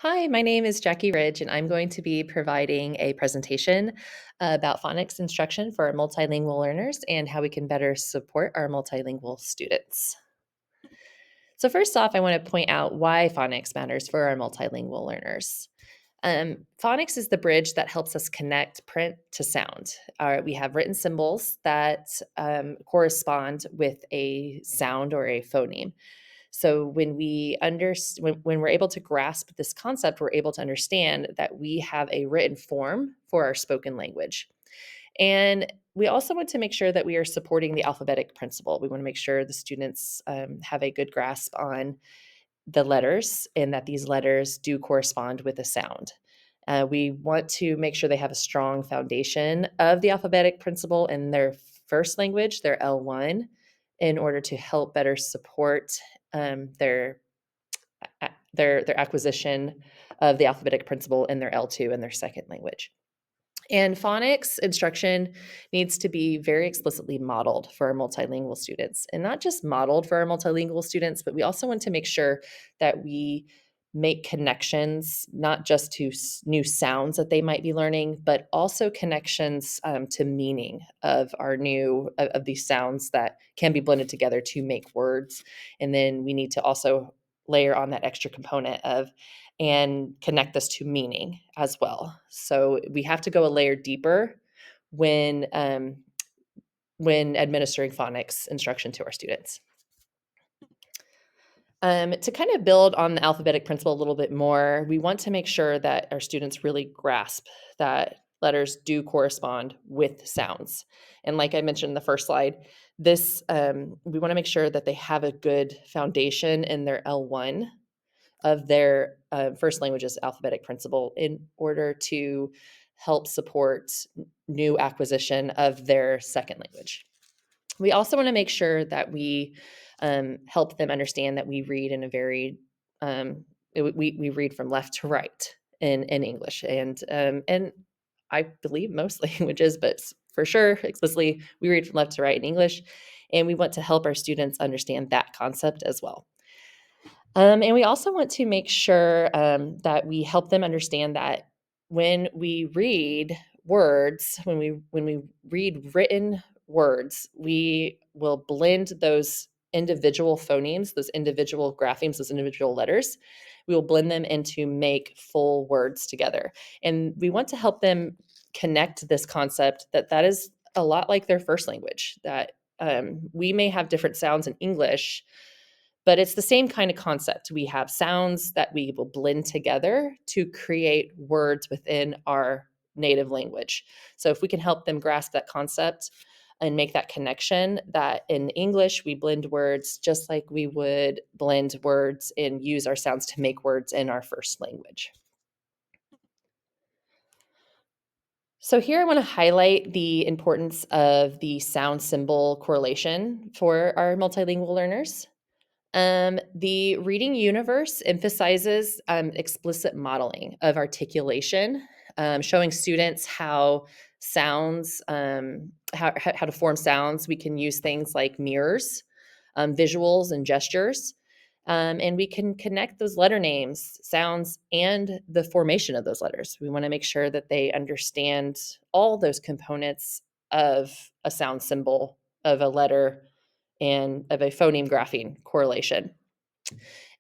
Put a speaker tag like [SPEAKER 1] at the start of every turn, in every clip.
[SPEAKER 1] Hi, my name is Jackie Ridge, and I'm going to be providing a presentation about phonics instruction for our multilingual learners and how we can better support our multilingual students. So, first off, I want to point out why phonics matters for our multilingual learners. Phonics is the bridge that helps us connect print to sound. We have written symbols that correspond with a sound or a phoneme. So when we're able to grasp this concept, we're able to understand that we have a written form for our spoken language. And we also want to make sure that we are supporting the alphabetic principle. We want to make sure the students have a good grasp on the letters and that these letters do correspond with a sound. We want to make sure they have a strong foundation of the alphabetic principle in their first language, their L1, in order to help better support their their acquisition of the alphabetic principle in their L2 in their second language. And phonics instruction needs to be very explicitly modeled for our multilingual students, and not just modeled for our multilingual students, but we also want to make sure that we make connections, not just to new sounds that they might be learning, but also connections to meaning of our of these sounds that can be blended together to make words. And then we need to also layer on that extra component of and connect this to meaning as well. So we have to go a layer deeper when administering phonics instruction to our students. To kind of build on the alphabetic principle a little bit more, we want to make sure that our students really grasp that letters do correspond with sounds. And like I mentioned in the first slide, we want to make sure that they have a good foundation in their L1 of their first language's alphabetic principle in order to help support new acquisition of their second language. We also want to make sure that we help them understand that we read in a very we read from left to right in English, and I believe most languages, but for sure explicitly we read from left to right in English, and we want to help our students understand that concept as well. And we also want to make sure that we help them understand that when we read when we read written words, we will blend those individual phonemes, those individual graphemes, those individual letters. We will blend them into make full words together. And we want to help them connect this concept that is a lot like their first language. That we may have different sounds in English, but it's the same kind of concept. We have sounds that we will blend together to create words within our native language. So if we can help them grasp that concept and make that connection, that in English we blend words just like we would blend words and use our sounds to make words in our first language. So here I want to highlight the importance of the sound symbol correlation for our multilingual learners. The reading universe emphasizes explicit modeling of articulation, showing students how sounds, how to form sounds. We can use things like mirrors, visuals, and gestures. And we can connect those letter names, sounds, and the formation of those letters. We want to make sure that they understand all those components of a sound symbol, of a letter, and of a phoneme grapheme correlation.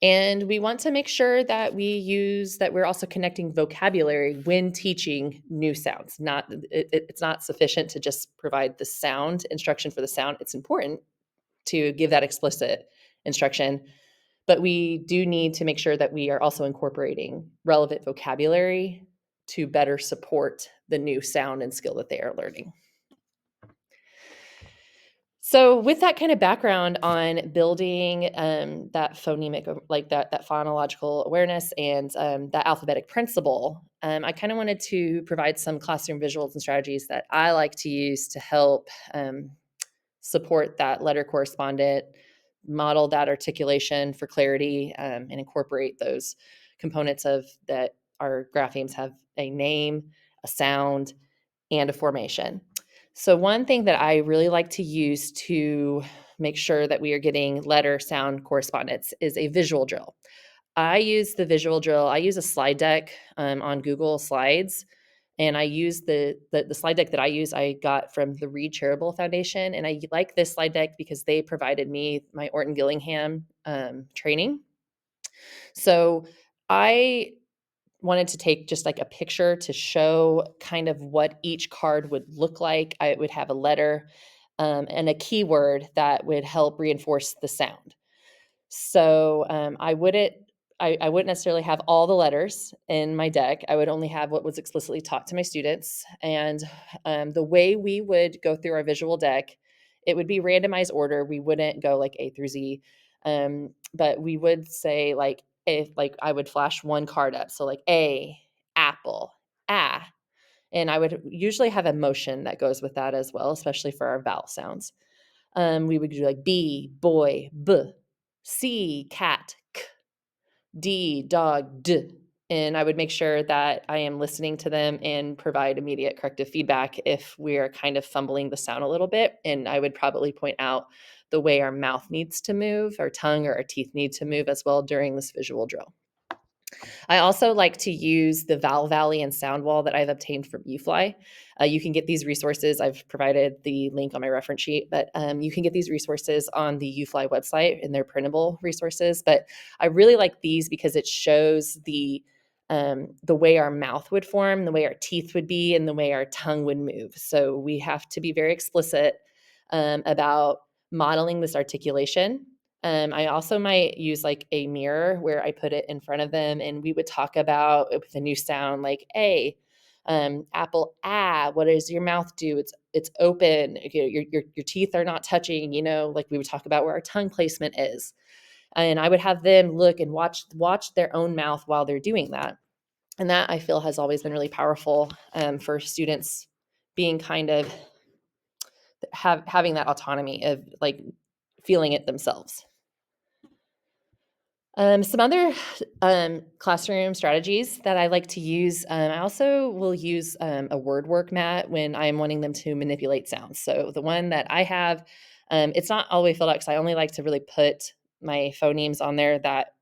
[SPEAKER 1] And we want to make sure that we're also connecting vocabulary when teaching new sounds. It's not sufficient to just provide the sound instruction for the sound. It's important to give that explicit instruction, but we do need to make sure that we are also incorporating relevant vocabulary to better support the new sound and skill that they are learning. So, with that kind of background on building that phonemic, like that phonological awareness and that alphabetic principle, I kind of wanted to provide some classroom visuals and strategies that I like to use to help support that letter correspondent, model that articulation for clarity, and incorporate those components of that our graphemes have a name, a sound, and a formation. So one thing that I really like to use to make sure that we are getting letter sound correspondence is a visual drill. I use the visual drill. I use a slide deck on Google Slides, and I use the slide deck that I use. I got from the Reed Charitable Foundation, and I like this slide deck because they provided me my Orton Gillingham training. So I wanted to take just like a picture to show kind of what each card would look like. I would have a letter and a keyword that would help reinforce the sound. So I wouldn't necessarily have all the letters in my deck. I would only have what was explicitly taught to my students. And the way we would go through our visual deck, it would be randomized order. We wouldn't go like A through Z, but we would say like if like I would flash one card up, so like A, apple, ah, and I would usually have a motion that goes with that as well, especially for our vowel sounds. We would do like B, boy, B, C, cat, k, D, dog, d. And I would make sure that I am listening to them and provide immediate corrective feedback if we're kind of fumbling the sound a little bit. And I would probably point out the way our mouth needs to move, our tongue or our teeth need to move as well during this visual drill. I also like to use the Vowel Valley and Sound Wall that I've obtained from UFly. You can get these resources. I've provided the link on my reference sheet, but you can get these resources on the UFly website in their printable resources. But I really like these because it shows the way our mouth would form, the way our teeth would be, and the way our tongue would move. So we have to be very explicit about modeling this articulation. I also might use like a mirror where I put it in front of them, and we would talk about with a new sound like A, apple, ah. What does your mouth do? It's open. Your teeth are not touching. Like we would talk about where our tongue placement is, and I would have them look and watch their own mouth while they're doing that, and that I feel has always been really powerful for students being kind of having that autonomy of like feeling it themselves. Some other classroom strategies that I like to use, I also will use a word work mat when I'm wanting them to manipulate sounds. So the one that I have, it's not all the way filled out because I only like to really put my phonemes on there that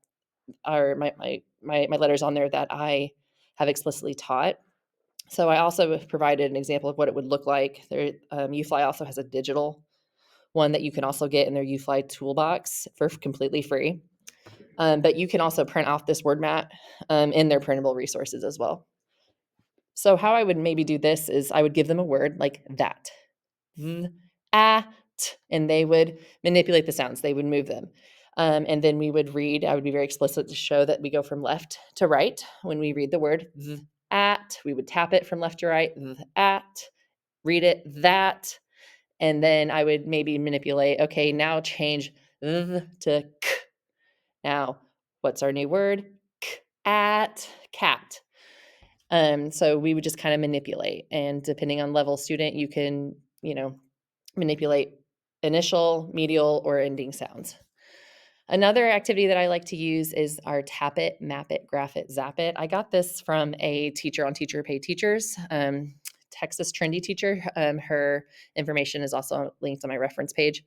[SPEAKER 1] are my letters on there that I have explicitly taught. So I also have provided an example of what it would look like. UFly also has a digital one that you can also get in their UFly toolbox for completely free. But you can also print off this word mat in their printable resources as well. So how I would maybe do this is I would give them a word like that, at, and they would manipulate the sounds. They would move them. And then we would read. I would be very explicit to show that we go from left to right. When we read the word at, we would tap it from left to right, at, read it, that. And then I would maybe manipulate, okay, now change to k. Now, what's our new word? At, cat. So we would just kind of manipulate. And depending on level student, you can, manipulate initial, medial, or ending sounds. Another activity that I like to use is our tap it, map it, graph it, zap it. I got this from a teacher on Teacher Pay Teachers, Texas trendy teacher. Her information is also linked on my reference page.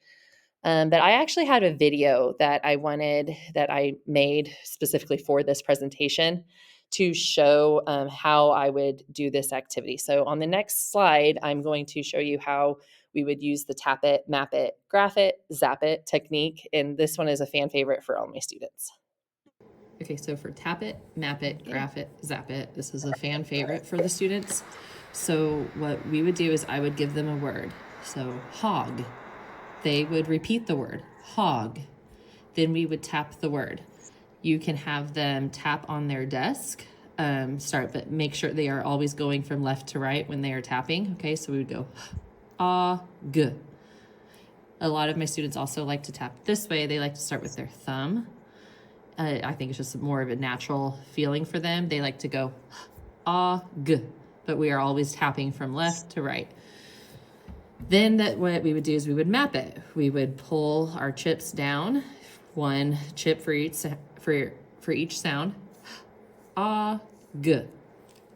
[SPEAKER 1] But I actually had a video that I made specifically for this presentation to show how I would do this activity. So on the next slide, I'm going to show you how we would use the tap it, map it, graph it, zap it technique. And this one is a fan favorite for all my students. Okay, so for tap it, map it, graph it, zap it, this is a fan favorite for the students. So what we would do is I would give them a word. So hog. They would repeat the word, hog. Then we would tap the word. You can have them tap on their desk, but make sure they are always going from left to right when they are tapping. Okay, so we would go, g. A lot of my students also like to tap this way. They like to start with their thumb. I think it's just more of a natural feeling for them. They like to go, g, but we are always tapping from left to right. Then what we would do is we would map it. We would pull our chips down, one chip for each sound. G.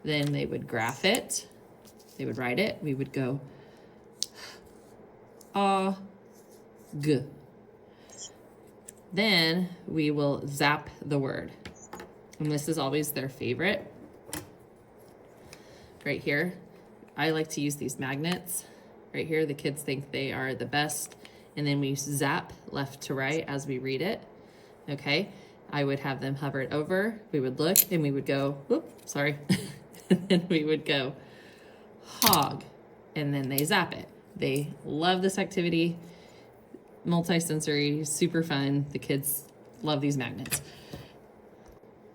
[SPEAKER 1] Then they would graph it. They would write it. We would go g. Then we will zap the word. And this is always their favorite. Right here, I like to use these magnets. Right here, the kids think they are the best. And then we zap left to right as we read it. Okay, I would have them hover it over. We would look and we would go, whoop, sorry. And then we would go hog, and then they zap it. They love this activity. Multi-sensory, super fun. The kids love these magnets.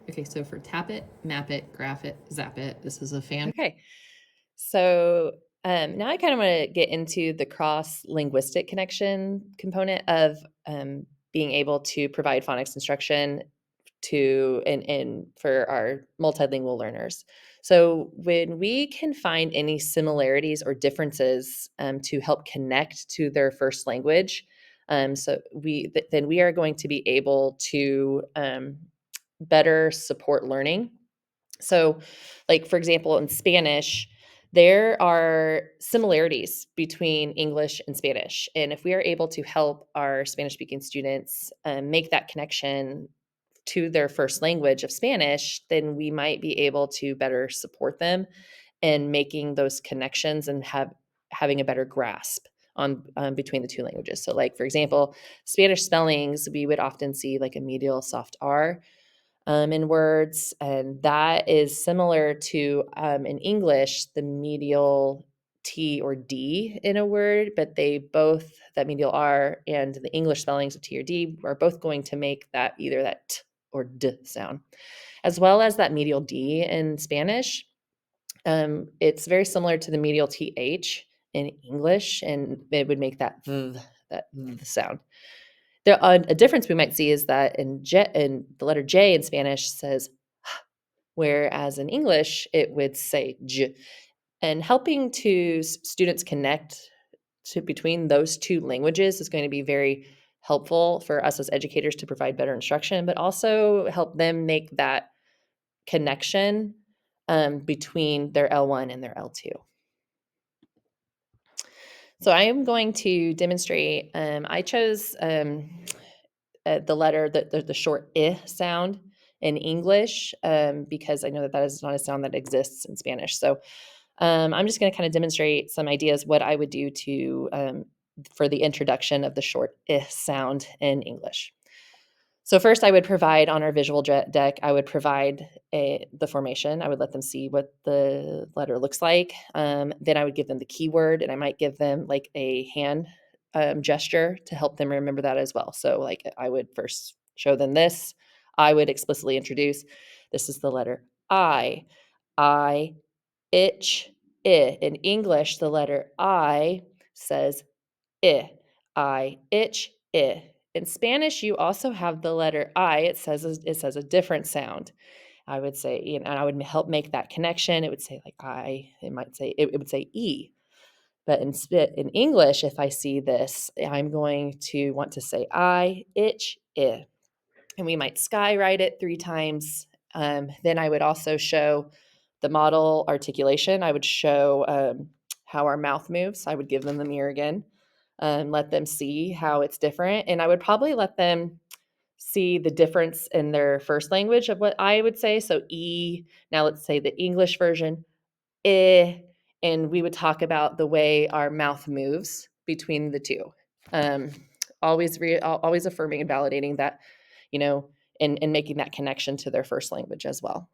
[SPEAKER 1] Okay, so for tap it, map it, graph it, zap it, this is a fan. Okay, so now I kind of want to get into the cross-linguistic connection component of being able to provide phonics instruction to and for our multilingual learners. So when we can find any similarities or differences to help connect to their first language, then we are going to be able to better support learning. So, like for example, in Spanish, there are similarities between English and Spanish. And if we are able to help our Spanish speaking students make that connection to their first language of Spanish, then we might be able to better support them in making those connections and having a better grasp on between the two languages. So, like for example, Spanish spellings, we would often see like a medial soft R in words, and that is similar to in English the medial T or D in a word, but they both, that medial R and the English spellings of T or D, are both going to make that either that T or D sound, as well as that medial D in Spanish. It's very similar to the medial TH in English, and it would make that sound. A difference we might see is that in the letter J in Spanish says, whereas in English it would say J. And helping to students connect to between those two languages is going to be very helpful for us as educators to provide better instruction, but also help them make that connection between their L1 and their L2. So I am going to demonstrate, I chose the letter, the short I sound in English, because I know that that is not a sound that exists in Spanish. So I'm just going to kind of demonstrate some ideas what I would do to for the introduction of the short I sound in English. So first I would provide on our visual deck, I would provide the formation. I would let them see what the letter looks like. Then I would give them the keyword, and I might give them like a hand gesture to help them remember that as well. So like I would first show them this. I would explicitly introduce, this is the letter I, itch, I. In English, the letter I says I, itch, I. In Spanish, you also have the letter I. It says a different sound. I would say, and I would help make that connection. It would say like I. It would say E. But in English, if I see this, I'm going to want to say I, itch, I. And we might skywrite it 3 times. Then I would also show the model articulation. I would show how our mouth moves. I would give them the mirror again, let them see how it's different. And I would probably let them see the difference in their first language of what I would say. So E, now let's say the English version, eh, and we would talk about the way our mouth moves between the two. Always affirming and validating that, and making that connection to their first language as well.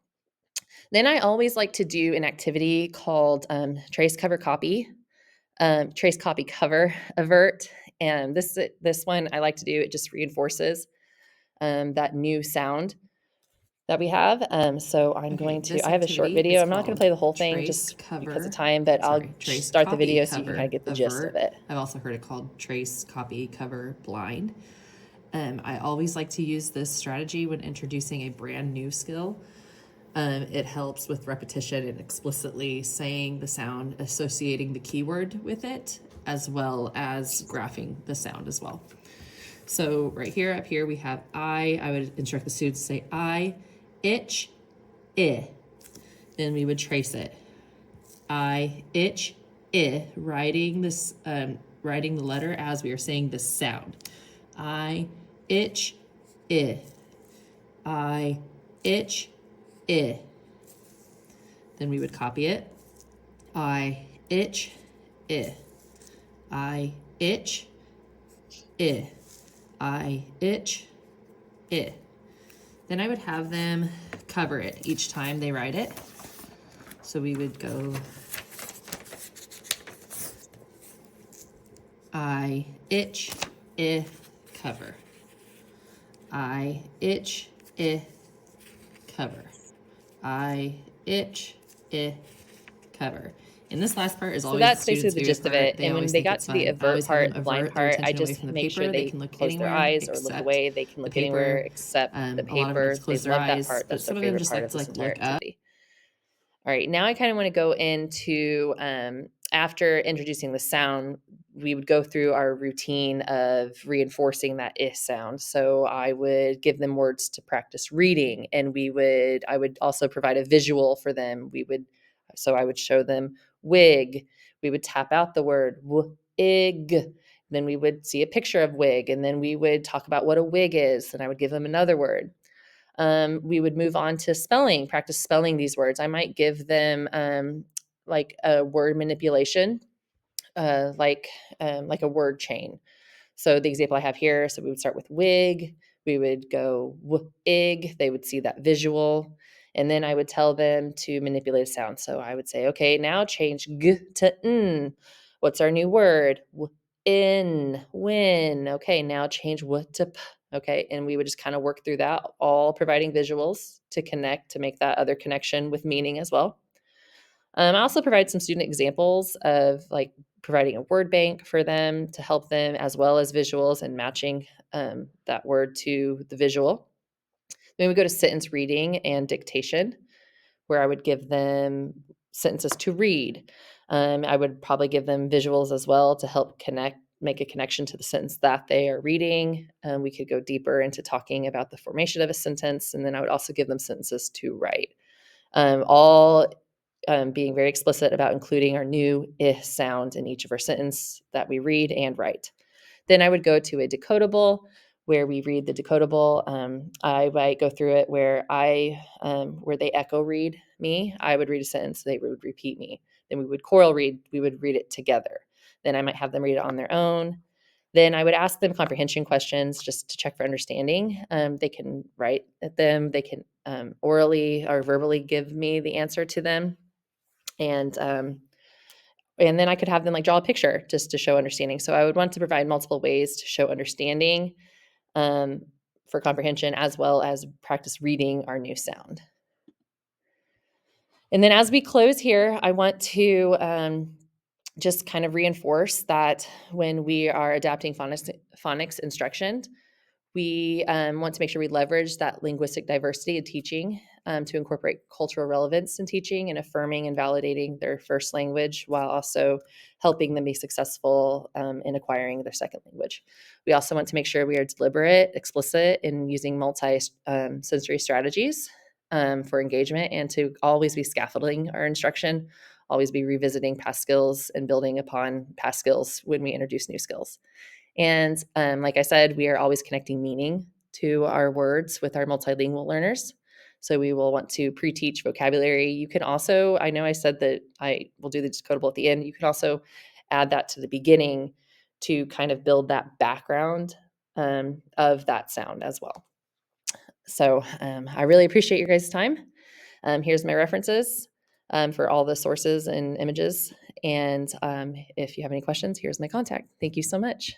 [SPEAKER 1] Then I always like to do an activity called trace, cover, copy. Trace, copy, cover, avert. And this one I like to do, it just reinforces that new sound that we have. So I'm going to, I have a short video. I'm not going to play the whole thing just because of time, but I'll start the video so you can kind of get the gist of it.
[SPEAKER 2] I've also heard it called trace, copy, cover, blind. I always like to use this strategy when introducing a brand new skill. It helps with repetition and explicitly saying the sound, associating the keyword with it, as well as graphing the sound as well. So right here, up here, we have I would instruct the students to say I, itch, I. Then we would trace it. I, itch, I, writing the letter as we are saying the sound. I, itch, I. I, itch, I. Then we would copy it. I itch, I. I itch, I. I itch, I. Then I would have them cover it each time they write it. So we would go I itch, I cover. I itch, I cover. I itch, I cover. And this last part is
[SPEAKER 1] So
[SPEAKER 2] always the
[SPEAKER 1] that's basically
[SPEAKER 2] students'
[SPEAKER 1] the
[SPEAKER 2] favorite
[SPEAKER 1] gist of
[SPEAKER 2] part.
[SPEAKER 1] it.
[SPEAKER 2] They
[SPEAKER 1] And when
[SPEAKER 2] always
[SPEAKER 1] they
[SPEAKER 2] think
[SPEAKER 1] got
[SPEAKER 2] it's
[SPEAKER 1] to the
[SPEAKER 2] fun. I
[SPEAKER 1] avert
[SPEAKER 2] always have them
[SPEAKER 1] part, the blind
[SPEAKER 2] avert their
[SPEAKER 1] part, I
[SPEAKER 2] attention away
[SPEAKER 1] just
[SPEAKER 2] from the
[SPEAKER 1] make sure
[SPEAKER 2] paper. They
[SPEAKER 1] they
[SPEAKER 2] can look
[SPEAKER 1] close their
[SPEAKER 2] anywhere
[SPEAKER 1] eyes or look
[SPEAKER 2] except
[SPEAKER 1] away. They can
[SPEAKER 2] the
[SPEAKER 1] look anywhere
[SPEAKER 2] paper.
[SPEAKER 1] except the
[SPEAKER 2] A lot of them like
[SPEAKER 1] paper.
[SPEAKER 2] to
[SPEAKER 1] They
[SPEAKER 2] close their
[SPEAKER 1] love that
[SPEAKER 2] eyes,
[SPEAKER 1] part.
[SPEAKER 2] but
[SPEAKER 1] That's their
[SPEAKER 2] some of them
[SPEAKER 1] favorite
[SPEAKER 2] just
[SPEAKER 1] part
[SPEAKER 2] like
[SPEAKER 1] of
[SPEAKER 2] to
[SPEAKER 1] this
[SPEAKER 2] like
[SPEAKER 1] entire
[SPEAKER 2] look up.
[SPEAKER 1] activity. All right, now I kind of want to go into after introducing the sound, we would go through our routine of reinforcing that "ih" sound. So I would give them words to practice reading, and I would also provide a visual for them. So I would show them wig. We would tap out the word wig. Then we would see a picture of wig, and then we would talk about what a wig is, and I would give them another word. We would move on to spelling, practice spelling these words. I might give them like a word manipulation, like a word chain. So the example I have here, so we would start with wig, we would go wig, they would see that visual, and then I would tell them to manipulate a sound. So I would say, okay, now change g to n. What's our new word? In, win. Okay, now change w to p. Okay, and we would just kind of work through that, all providing visuals to connect, to make that other connection with meaning as well. I also provide some student examples of like providing a word bank for them to help them, as well as visuals and matching that word to the visual. Then we go to sentence reading and dictation, where I would give them sentences to read. I would probably give them visuals as well to help make a connection to the sentence that they are reading. We could go deeper into talking about the formation of a sentence, and then I would also give them sentences to write. All being very explicit about including our new "ih" sound in each of our sentence that we read and write. Then I would go to a decodable where we read the decodable. I might go through it where they echo read me. I would read a sentence, they would repeat me. Then we would choral read, we would read it together. Then I might have them read it on their own. Then I would ask them comprehension questions just to check for understanding. They can write at them, they can orally or verbally give me the answer to them. And and then I could have them like draw a picture just to show understanding. So I would want to provide multiple ways to show understanding um, for comprehension, as well as practice reading our new sound. And then as we close here, I want to just kind of reinforce that when we are adapting phonics instruction, we want to make sure we leverage that linguistic diversity in teaching to incorporate cultural relevance in teaching and affirming and validating their first language while also helping them be successful in acquiring their second language. We also want to make sure we are deliberate, explicit in using multi-sensory strategies for engagement, and to always be scaffolding our instruction, always be revisiting past skills and building upon past skills when we introduce new skills. And like I said, we are always connecting meaning to our words with our multilingual learners. So we will want to pre-teach vocabulary. You can also, I know I said that I will do the decodable at the end. You can also add that to the beginning to kind of build that background of that sound as well. So I really appreciate your guys' time. Here's my references for all the sources and images. And if you have any questions, here's my contact. Thank you so much.